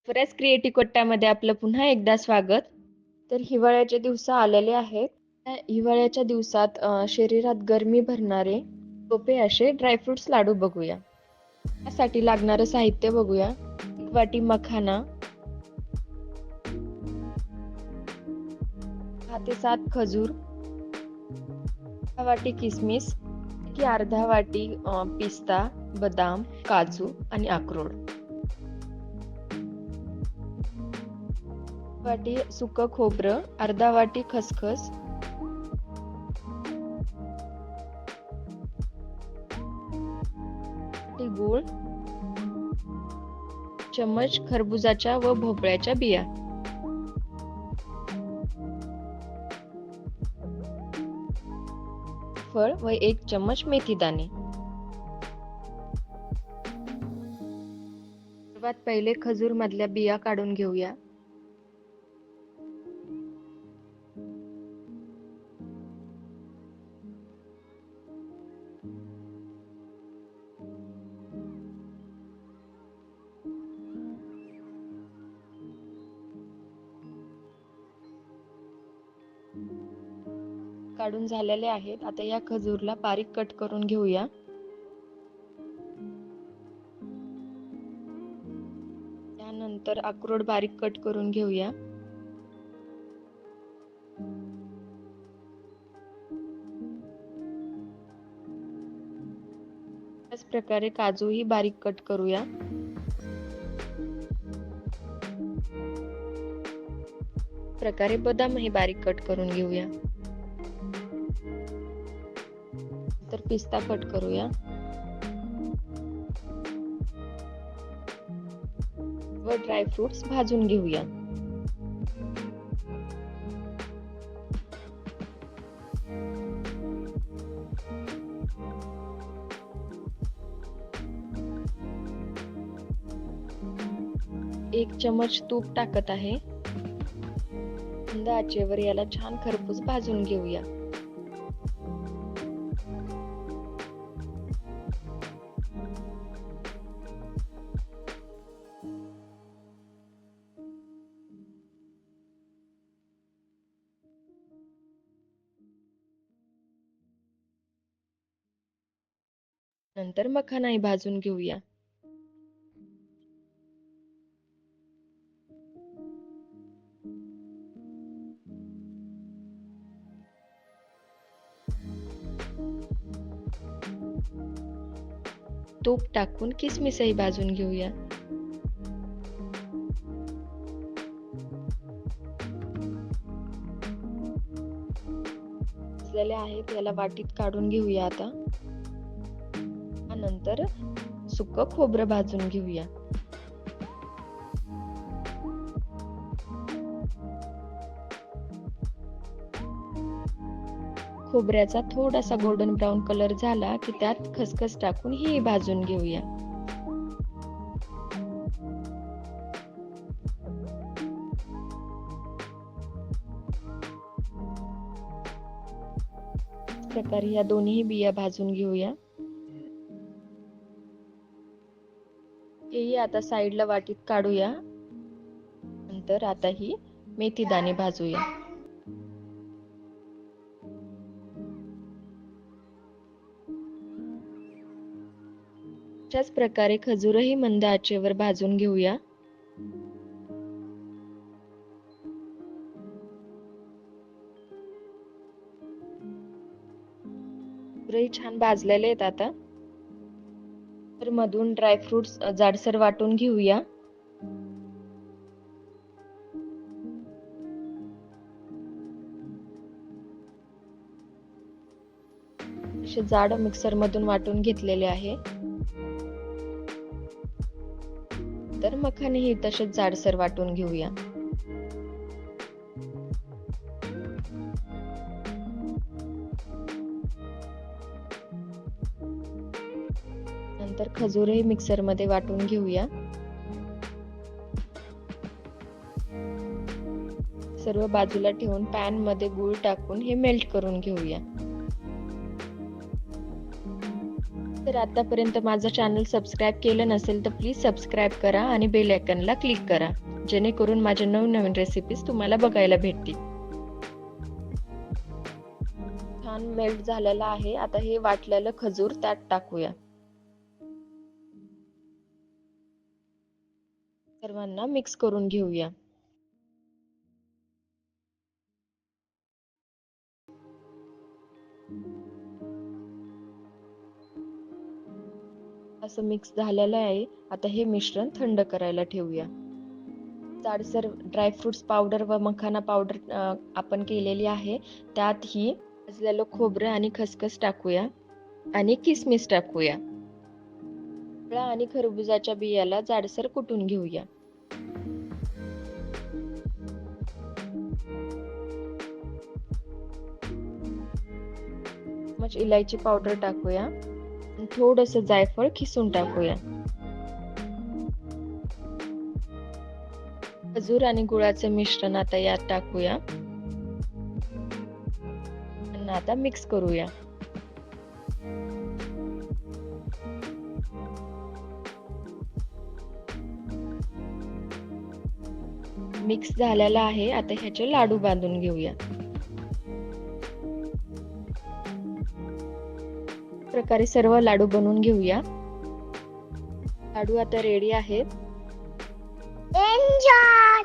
बऱ्याच क्रिएटिव्ह कट्ट्यामध्ये आपलं पुन्हा एकदा स्वागत. तर हिवाळ्याचे दिवस आलेले आहेत. त्या हिवाळ्याच्या दिवसात शरीरात गरमी भरणारे सोपे असे ड्रायफ्रुट्स लाडू बघूया. त्यासाठी लागणारं साहित्य बघूया. 1 वाटी मखाना, 6 ते 7 खजूर, 1 वाटी किसमिस, की अर्धा वाटी पिस्ता, बदाम, काजू आणि अक्रोड. 1 वाटी सुकं खोबरं, अर्धा वाटी खसखस, वाटी गूळ, चम्मच खरबुजाच्या व भोपळ्याच्या बिया. फळ व 1 चम्मच मेथी दाणे. सर्वात पहिले खजूर मधल्या बिया काढून घेऊया. काढून झालेले आहेत. आता या खजूरला बारीक कट करून घेऊया. त्यानंतर अक्रोड बारीक कट करून घेऊया. त्याच प्रकारे काजूही बारीक कट करूया. प्रकारे बदामही बारीक कट करून घेऊया. तर पिस्ता कट करूया व ड्रायफ्रुट्स भाजून घेऊया. एक चमच तूप टाकत आहे. मंद आचेवर याला छान खरपूस भाजून घेऊया. नंतर मखानाही भाजून घेऊया. तूप टाकून किसमिसही भाजून घेऊया. भाजलेले आहेत, याला वाटीत काढून घेऊया. आता नंतर सुकं खोबरं भाजून घेऊया. खोबऱ्याचा थोडासा गोल्डन ब्राऊन कलर झाला की त्यात खसखस टाकून ही भाजून घेऊया. प्रकारे या दोन्ही बिया भाजून घेऊया. हेही आता साईडला वाटीत काढूया. नंतर आता ही मेथी दाणे भाजूया. अशाच प्रकारे खजूरही मंद आचेवर भाजून घेऊया. खजूरही छान भाजलेले आहेत. आता तर मधून ड्रायफ्रुट्स जाडसर वाटून घेऊया. असे जाड मिक्सर मधून वाटून घेतलेले आहे. तर मखानेही तसेच जाडसर वाटून घेऊया. नंतर खजूरही मिक्सर मध्ये वाटून घेऊया. सर्व बाजूला ठेवून पॅन मध्ये गूळ टाकून हे मेल्ट करून घेऊया. तर आतापर्यंत माझं चॅनल सबस्क्राईब केलं नसेल तर प्लीज सबस्क्राईब करा आणि बेल आयकॉनला क्लिक करा, जेणेकरून माझ्या नवनवीन रेसिपीज तुम्हाला बघायला भेटतील. छान मेल्ट झालेला आहे. आता हे वाटलेलं खजूर त्यात टाकूया. सर्वांना मिक्स करून घेऊया. असं मिक्स झालेलं आहे. आता हे मिश्रण थंड करायला ठेवूया. जाडसर ड्रायफ्रुट्स पावडर व मखाना पावडर आपण केलेली आहे. त्यात ही भाजलेलं खोबरं आणि खसखस टाकूया आणि किसमिस टाकूया. आवळा आणि खरबुजाच्या बियाला जाडसर कुटून घेऊया. मग इलायची पावडर टाकूया आणि थोडंसं जायफळ खिसून टाकूया. खजूर आणि गुळाचं मिश्रण आता यात टाकूया आणि आता मिक्स करूया. मिक्स झालेला आहे. आता ह्याचे लाडू बांधून घेऊया. प्रकारे सर्व लाडू बनवून घेऊया. लाडू आता रेडी आहेत. एन्जॉय.